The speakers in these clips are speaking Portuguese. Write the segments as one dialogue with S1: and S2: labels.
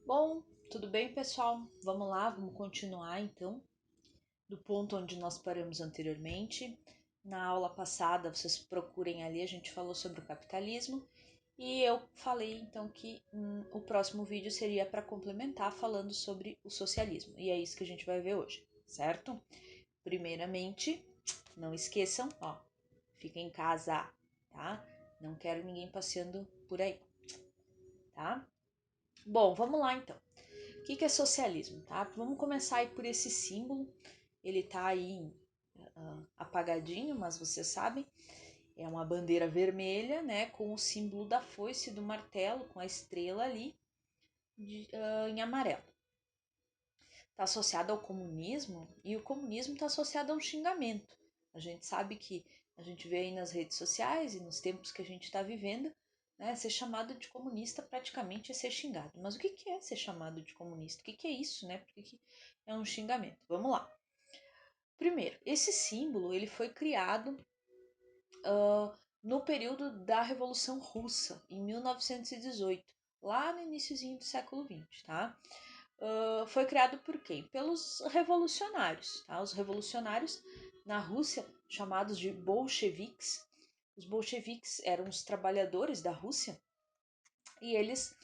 S1: Bom, tudo bem, pessoal? Vamos lá, vamos continuar então do ponto onde nós paramos anteriormente. Na aula passada, vocês procurem ali, a gente falou sobre o capitalismo e eu falei então que o próximo vídeo seria para complementar falando sobre o socialismo e é isso que a gente vai ver hoje, certo? Primeiramente, não esqueçam, ó, fica em casa, tá? Não quero ninguém passeando por aí, tá? Bom, vamos lá então. O que é socialismo, tá? Vamos começar aí por esse símbolo. Ele tá aí apagadinho, mas vocês sabem. É uma bandeira vermelha, né? Com o símbolo da foice e do martelo, com a estrela ali em amarelo. Está associado ao comunismo e o comunismo está associado a um xingamento. A gente sabe que a gente vê aí nas redes sociais e nos tempos que a gente está vivendo, né, ser chamado de comunista praticamente é ser xingado. Mas o que é ser chamado de comunista? O que é isso, né? Por que é um xingamento? Vamos lá. Primeiro, esse símbolo ele foi criado no período da Revolução Russa, em 1918, lá no iníciozinho do século XX, tá? Foi criado por quem? Pelos revolucionários. Tá? Os revolucionários na Rússia, chamados de bolcheviques. Os bolcheviques eram os trabalhadores da Rússia e eles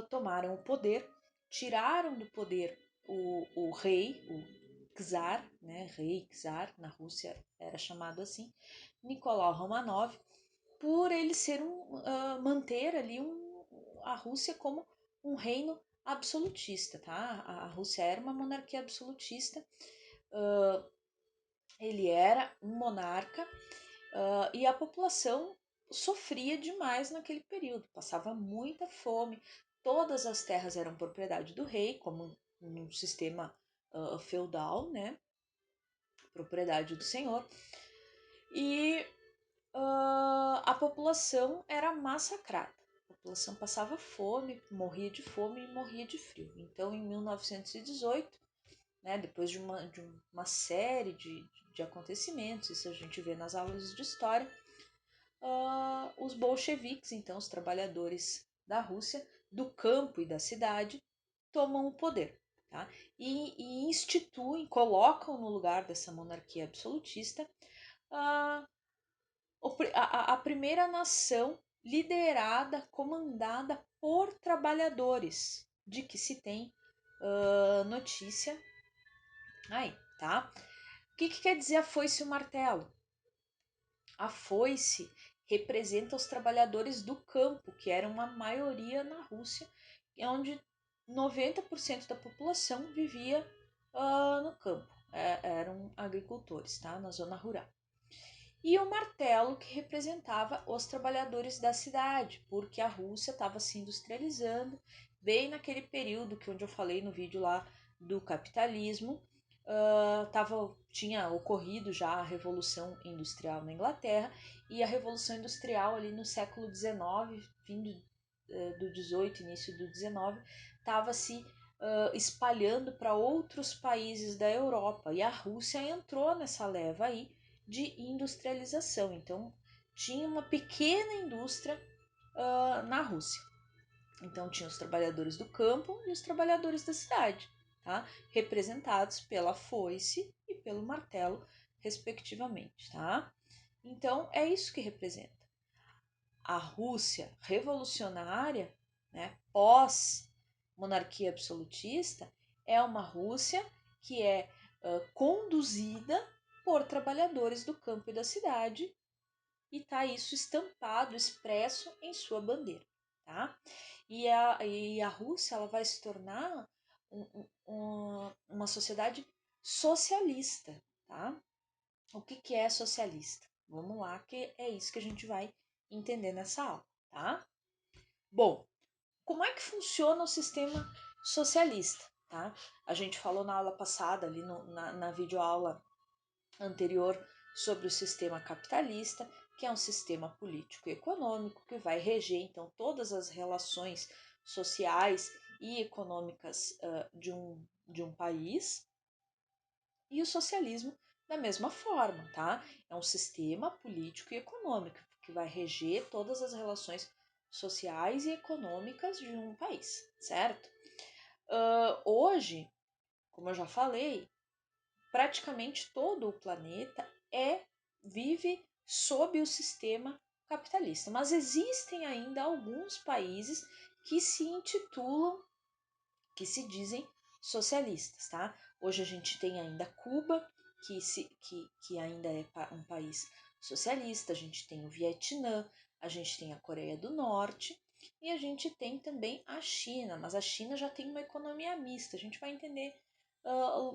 S1: tomaram o poder, tiraram do poder o rei, o czar, né? Rei czar, na Rússia era chamado assim, Nicolau Romanov, por ele ser manter ali a Rússia como um reino absolutista, tá? A Rússia era uma monarquia absolutista, ele era um monarca e a população sofria demais naquele período, passava muita fome, todas as terras eram propriedade do rei, como num sistema feudal, né? Propriedade do senhor. E a população era massacrada. A população passava fome, morria de fome e morria de frio. Então, em 1918, né, depois de uma série de acontecimentos, isso a gente vê nas aulas de história, os bolcheviques, então os trabalhadores da Rússia, do campo e da cidade, tomam o poder. Tá? E instituem, colocam no lugar dessa monarquia absolutista uh, a primeira nação liderada, comandada por trabalhadores, de que se tem notícia aí, tá? O que quer dizer a foice e o martelo? A foice representa os trabalhadores do campo, que eram a maioria na Rússia, onde 90% da população vivia no campo, eram agricultores, tá? Na zona rural. E o martelo, que representava os trabalhadores da cidade, porque a Rússia estava se industrializando bem naquele período que onde eu falei no vídeo lá do capitalismo, tinha ocorrido já a Revolução Industrial na Inglaterra e a Revolução Industrial ali no século XIX, fim do 18, início do 19, estava se espalhando para outros países da Europa e a Rússia entrou nessa leva aí de industrialização. Então, tinha uma pequena indústria na Rússia. Então, tinha os trabalhadores do campo e os trabalhadores da cidade, tá? Representados pela foice e pelo martelo, respectivamente. Tá? Então, é isso que representa. A Rússia revolucionária, né, pós-monarquia absolutista, é uma Rússia que é conduzida por trabalhadores do campo e da cidade e tá isso estampado, expresso em sua bandeira, tá? E a Rússia ela vai se tornar uma sociedade socialista, tá? O que é socialista? Vamos lá, que é isso que a gente vai entender nessa aula, tá? Bom, como é que funciona o sistema socialista, tá? A gente falou na aula passada, ali na videoaula anterior, sobre o sistema capitalista, que é um sistema político e econômico que vai reger, então, todas as relações sociais e econômicas de um país, e o socialismo da mesma forma, tá? É um sistema político e econômico que vai reger todas as relações sociais e econômicas de um país, certo? Hoje, como eu já falei, praticamente todo o planeta vive sob o sistema capitalista, mas existem ainda alguns países que se intitulam, que se dizem socialistas, tá? Hoje a gente tem ainda Cuba, que ainda é um país socialista, a gente tem o Vietnã, a gente tem a Coreia do Norte e a gente tem também a China, mas a China já tem uma economia mista, a gente vai entender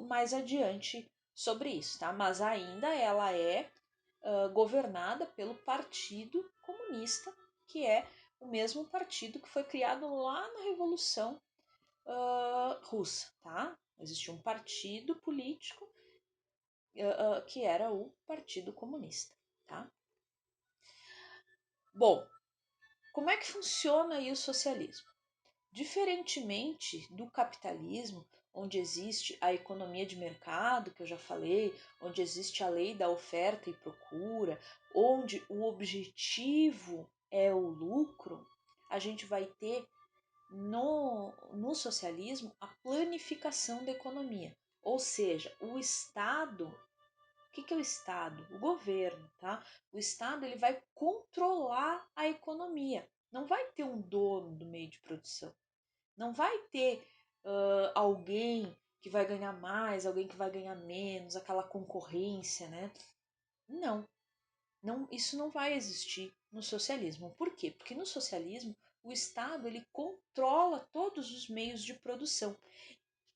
S1: mais adiante sobre isso, tá? Mas ainda ela é governada pelo Partido Comunista, que é o mesmo partido que foi criado lá na Revolução russa, tá? Existia um partido político que era o Partido Comunista, tá? Bom, como é que funciona aí o socialismo? Diferentemente do capitalismo, onde existe a economia de mercado, que eu já falei, onde existe a lei da oferta e procura, onde o objetivo é o lucro, a gente vai ter no socialismo a planificação da economia. Ou seja, o Estado, o que é o Estado? O governo, tá? O Estado ele vai controlar a economia. Não vai ter um dono do meio de produção. Não vai ter alguém que vai ganhar mais, alguém que vai ganhar menos, aquela concorrência, né? Não, isso não vai existir no socialismo. Por quê? Porque no socialismo o Estado ele controla todos os meios de produção.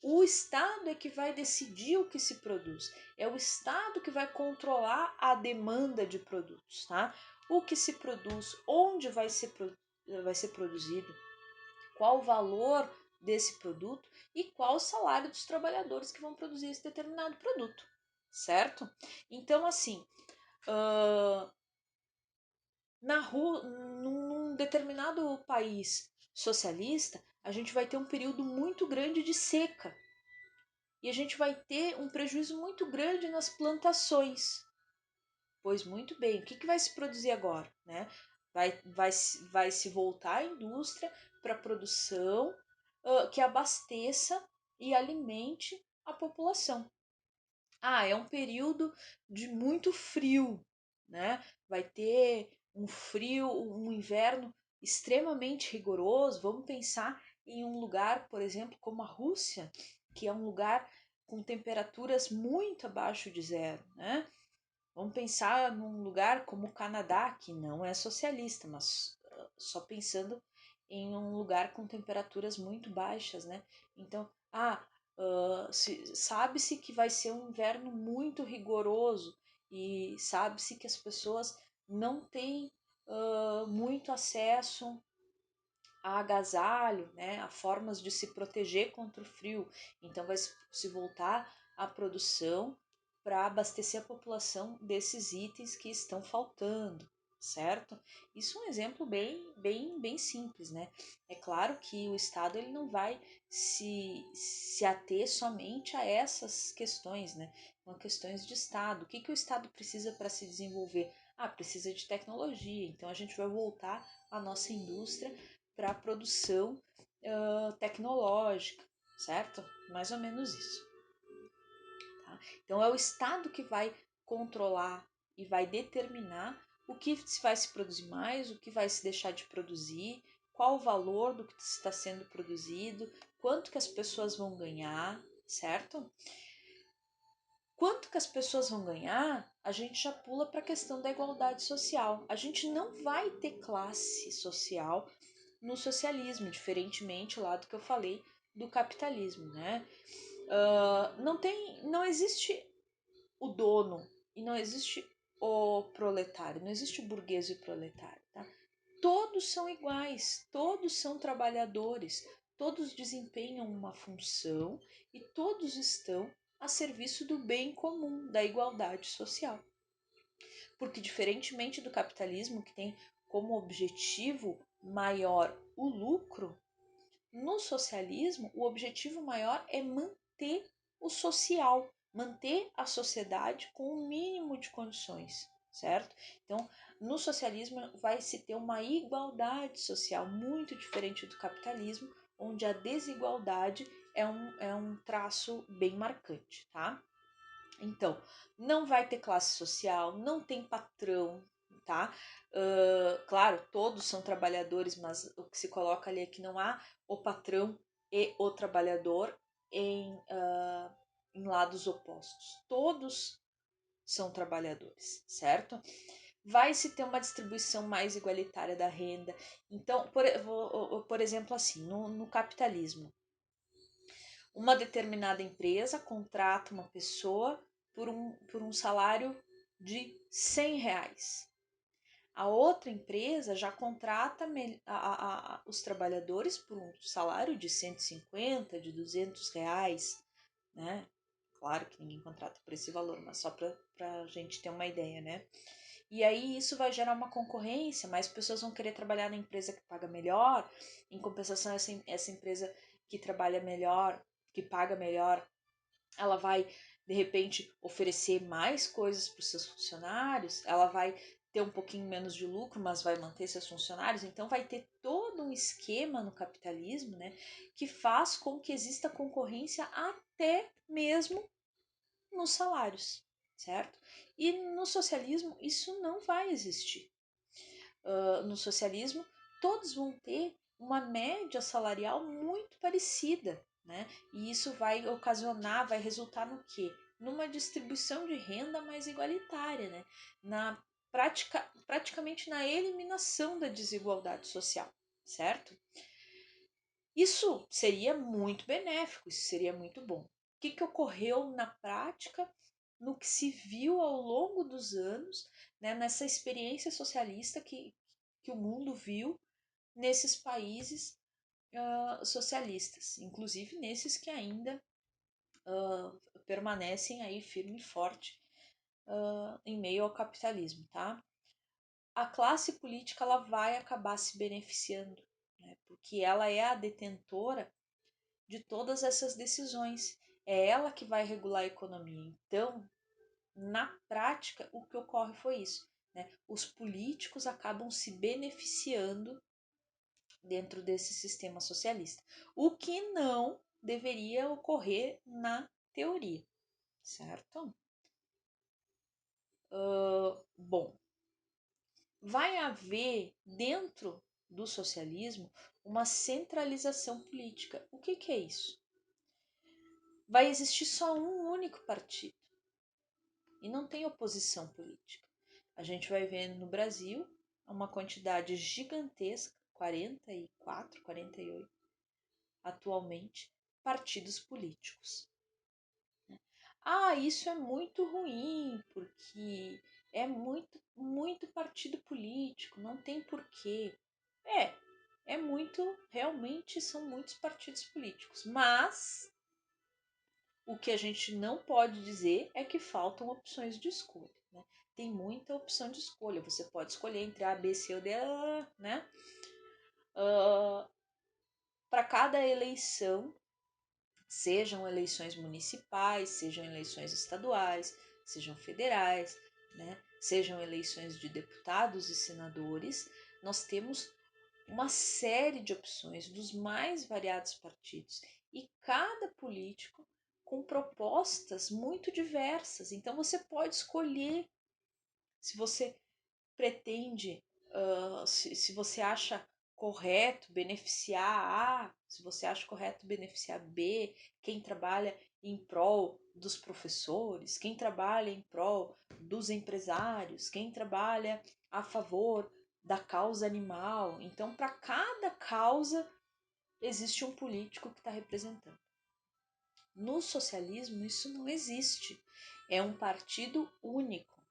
S1: O Estado é que vai decidir o que se produz. É o Estado que vai controlar a demanda de produtos, tá? O que se produz, onde vai ser produzido, qual o valor desse produto e qual o salário dos trabalhadores que vão produzir esse determinado produto, certo? Então, assim, num determinado país socialista, a gente vai ter um período muito grande de seca e a gente vai ter um prejuízo muito grande nas plantações. Pois muito bem, o que vai se produzir agora? Né? Vai se voltar a indústria para produção que abasteça e alimente a população. É um período de muito frio, né? Vai ter um frio, um inverno extremamente rigoroso. Vamos pensar em um lugar, por exemplo, como a Rússia, que é um lugar com temperaturas muito abaixo de zero, né? Vamos pensar num lugar como o Canadá, que não é socialista, mas só pensando em um lugar com temperaturas muito baixas, né? Então, sabe-se que vai ser um inverno muito rigoroso e sabe-se que as pessoas não têm muito acesso a agasalho, né, a formas de se proteger contra o frio. Então vai se voltar à produção para abastecer a população desses itens que estão faltando, certo? Isso é um exemplo bem simples, né? É claro que o Estado ele não vai se ater somente a essas questões, né? São questões de Estado. O que o Estado precisa para se desenvolver? Precisa de tecnologia. Então a gente vai voltar à nossa indústria para a produção tecnológica, certo? Mais ou menos isso. Tá? Então é o Estado que vai controlar e vai determinar o que vai se produzir mais, o que vai se deixar de produzir, qual o valor do que está sendo produzido, quanto que as pessoas vão ganhar, certo? Quanto que as pessoas vão ganhar, a gente já pula para a questão da igualdade social. A gente não vai ter classe social no socialismo, diferentemente lá do que eu falei do capitalismo, né? Não existe o dono e não existe o proletário, não existe o burguês e o proletário, tá? Todos são iguais, todos são trabalhadores, todos desempenham uma função e todos estão a serviço do bem comum, da igualdade social. Porque, diferentemente do capitalismo, que tem como objetivo maior o lucro, no socialismo o objetivo maior é manter o social, manter a sociedade com o mínimo de condições, certo? Então, no socialismo vai se ter uma igualdade social muito diferente do capitalismo, onde a desigualdade é um traço bem marcante, tá? Então, não vai ter classe social, não tem patrão, tá? Claro, todos são trabalhadores, mas o que se coloca ali é que não há o patrão e o trabalhador em lados opostos. Todos são trabalhadores, certo? Vai se ter uma distribuição mais igualitária da renda. Então, por exemplo, assim, no capitalismo, uma determinada empresa contrata uma pessoa por um salário de R$ 100. A outra empresa já contrata os trabalhadores por um salário de 150, de R$ 200, né? Claro que ninguém contrata por esse valor, mas só para a gente ter uma ideia, né? E aí isso vai gerar uma concorrência, mais pessoas vão querer trabalhar na empresa que paga melhor, em compensação essa empresa que trabalha melhor, que paga melhor, ela vai de repente oferecer mais coisas para os seus funcionários, ela vai ter um pouquinho menos de lucro, mas vai manter seus funcionários, então vai ter todo um esquema no capitalismo, né, que faz com que exista concorrência até mesmo nos salários, certo? E no socialismo isso não vai existir. No socialismo, todos vão ter uma média salarial muito parecida, né? E isso vai ocasionar, vai resultar no quê? Numa distribuição de renda mais igualitária, né? Praticamente na eliminação da desigualdade social, certo? Isso seria muito benéfico, isso seria muito bom. O que ocorreu na prática, no que se viu ao longo dos anos, né, nessa experiência socialista que o mundo viu nesses países socialistas, inclusive nesses que ainda permanecem aí firme e forte em meio ao capitalismo, tá? A classe política ela vai acabar se beneficiando, né, porque ela é a detentora de todas essas decisões. É ela que vai regular a economia. Então, na prática, o que ocorre foi isso, né? Os políticos acabam se beneficiando dentro desse sistema socialista, o que não deveria ocorrer na teoria, certo? Bom, vai haver dentro do socialismo uma centralização política. O que é isso? Vai existir só um único partido e não tem oposição política. A gente vai ver no Brasil uma quantidade gigantesca, 44, 48, atualmente, partidos políticos. Ah, isso é muito ruim, porque é muito partido político, não tem porquê. É muito, realmente são muitos partidos políticos, mas o que a gente não pode dizer é que faltam opções de escolha, né? Tem muita opção de escolha, você pode escolher entre A, B, C ou D, né? Para cada eleição, sejam eleições municipais, sejam eleições estaduais, sejam federais, né? Sejam eleições de deputados e senadores, nós temos uma série de opções dos mais variados partidos e cada político com propostas muito diversas. Então você pode escolher se você pretende, se você acha correto beneficiar A, se você acha correto beneficiar B, quem trabalha em prol dos professores, quem trabalha em prol dos empresários, quem trabalha a favor da causa animal. Então, para cada causa, existe um político que está representando. No socialismo, isso não existe. É um partido único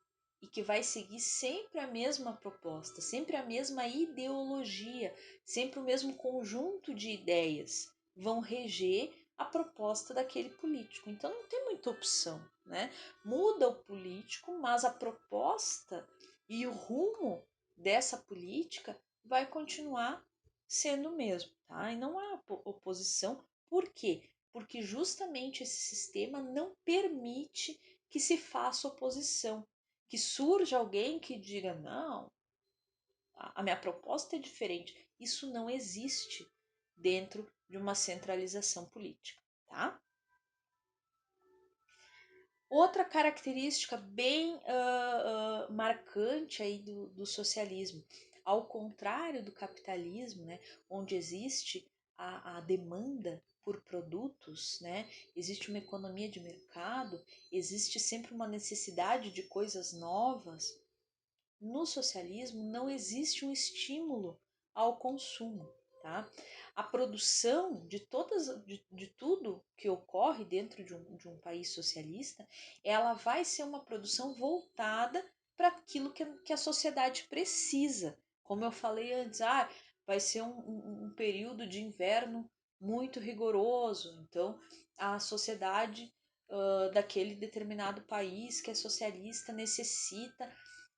S1: e que vai seguir sempre a mesma proposta, sempre a mesma ideologia, sempre o mesmo conjunto de ideias vão reger a proposta daquele político. Então não tem muita opção, né? Muda o político, mas a proposta e o rumo dessa política vai continuar sendo o mesmo, tá? E não há oposição. Por quê? Porque justamente esse sistema não permite que se faça oposição, que surja alguém que diga não, a minha proposta é diferente. Isso não existe dentro de uma centralização política, tá? Outra característica bem marcante aí do socialismo, ao contrário do capitalismo, né, onde existe a demanda por produtos, né, existe uma economia de mercado, existe sempre uma necessidade de coisas novas. No socialismo não existe um estímulo ao consumo, tá? A produção de tudo que ocorre dentro de um país socialista, ela vai ser uma produção voltada para aquilo que a sociedade precisa. Como eu falei antes, vai ser um período de inverno muito rigoroso, então a sociedade daquele determinado país que é socialista necessita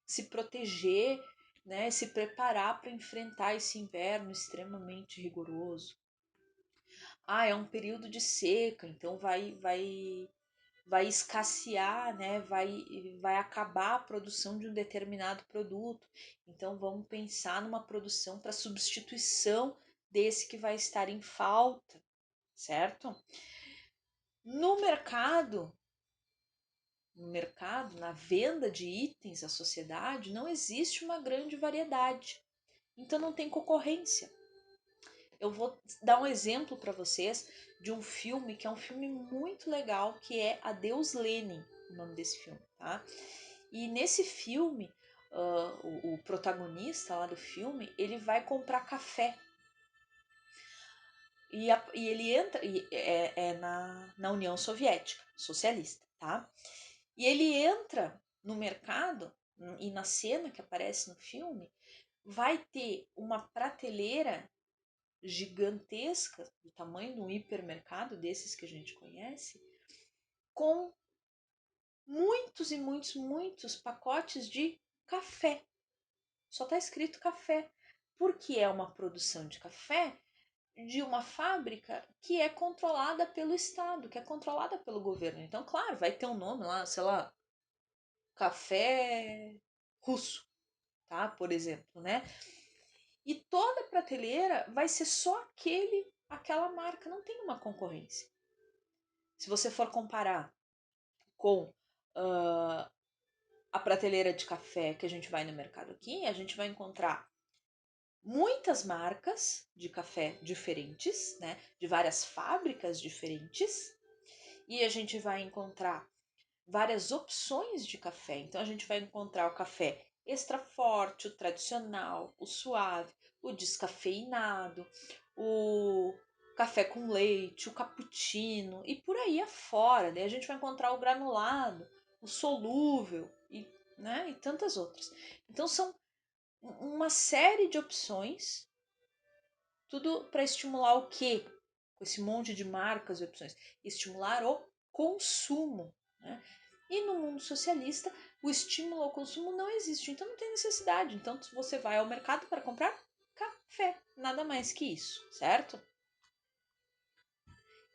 S1: se proteger, né, se preparar para enfrentar esse inverno extremamente rigoroso. É um período de seca, então vai escassear, né, vai acabar a produção de um determinado produto. Então vamos pensar numa produção para substituição desse que vai estar em falta, certo? No mercado, na venda de itens à sociedade, não existe uma grande variedade. Então não tem concorrência. Eu vou dar um exemplo para vocês de um filme que é um filme muito legal, que é Adeus Lenin, o nome desse filme, tá? E nesse filme, o protagonista lá do filme, ele vai comprar café. E ele entra, na União Soviética, socialista, tá? E ele entra no mercado, e na cena que aparece no filme, vai ter uma prateleira gigantesca, do tamanho de um hipermercado desses que a gente conhece, com muitos e muitos, muitos pacotes de café. Só está escrito café, porque é uma produção de café de uma fábrica que é controlada pelo Estado, que é controlada pelo governo. Então, claro, vai ter um nome lá, sei lá, café russo, tá? Por exemplo, né? E toda prateleira vai ser só aquela marca, não tem uma concorrência. Se você for comparar com uh, a prateleira de café que a gente vai no mercado aqui, a gente vai encontrar muitas marcas de café diferentes, né, de várias fábricas diferentes, e a gente vai encontrar várias opções de café. Então a gente vai encontrar o café extra forte, o tradicional, o suave, o descafeinado, o café com leite, o cappuccino e por aí afora. Daí a gente vai encontrar o granulado, o solúvel e tantas outras. Então são uma série de opções, tudo para estimular o quê? Com esse monte de marcas e opções, estimular o consumo, né? E no mundo socialista, o estímulo ao consumo não existe, então não tem necessidade. Então você vai ao mercado para comprar café, nada mais que isso, certo?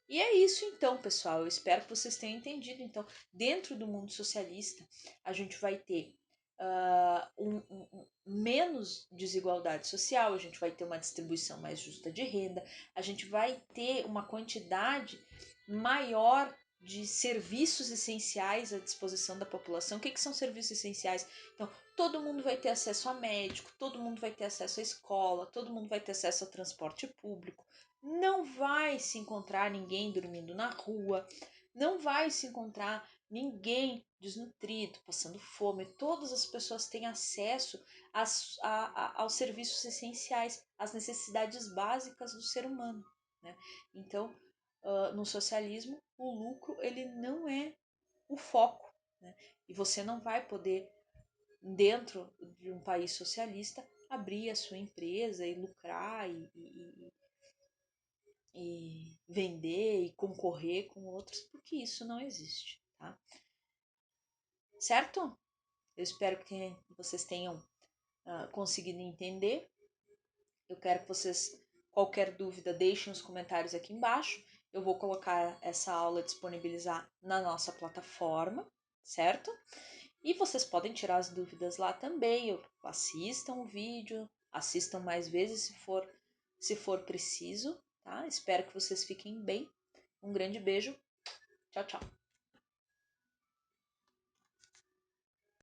S1: E é isso então, pessoal. Eu espero que vocês tenham entendido. Então, dentro do mundo socialista, a gente vai ter menos desigualdade social, a gente vai ter uma distribuição mais justa de renda, a gente vai ter uma quantidade maior de serviços essenciais à disposição da população. O que são serviços essenciais? Então, todo mundo vai ter acesso a médico, todo mundo vai ter acesso à escola, todo mundo vai ter acesso ao transporte público. Não vai se encontrar ninguém dormindo na rua, não vai se encontrar ninguém desnutrido, passando fome. Todas as pessoas têm acesso aos serviços essenciais, às necessidades básicas do ser humano, né? Então, no socialismo, o lucro ele não é o foco, né? E você não vai poder, dentro de um país socialista, abrir a sua empresa e lucrar e vender e concorrer com outros, porque isso não existe, tá? Certo? Eu espero que vocês tenham conseguido entender. Eu quero que vocês, qualquer dúvida, deixem os comentários aqui embaixo. Eu vou colocar essa aula, disponibilizar na nossa plataforma, certo? E vocês podem tirar as dúvidas lá também. Assistam o vídeo, assistam mais vezes se for preciso, tá? Espero que vocês fiquem bem. Um grande beijo. Tchau, tchau.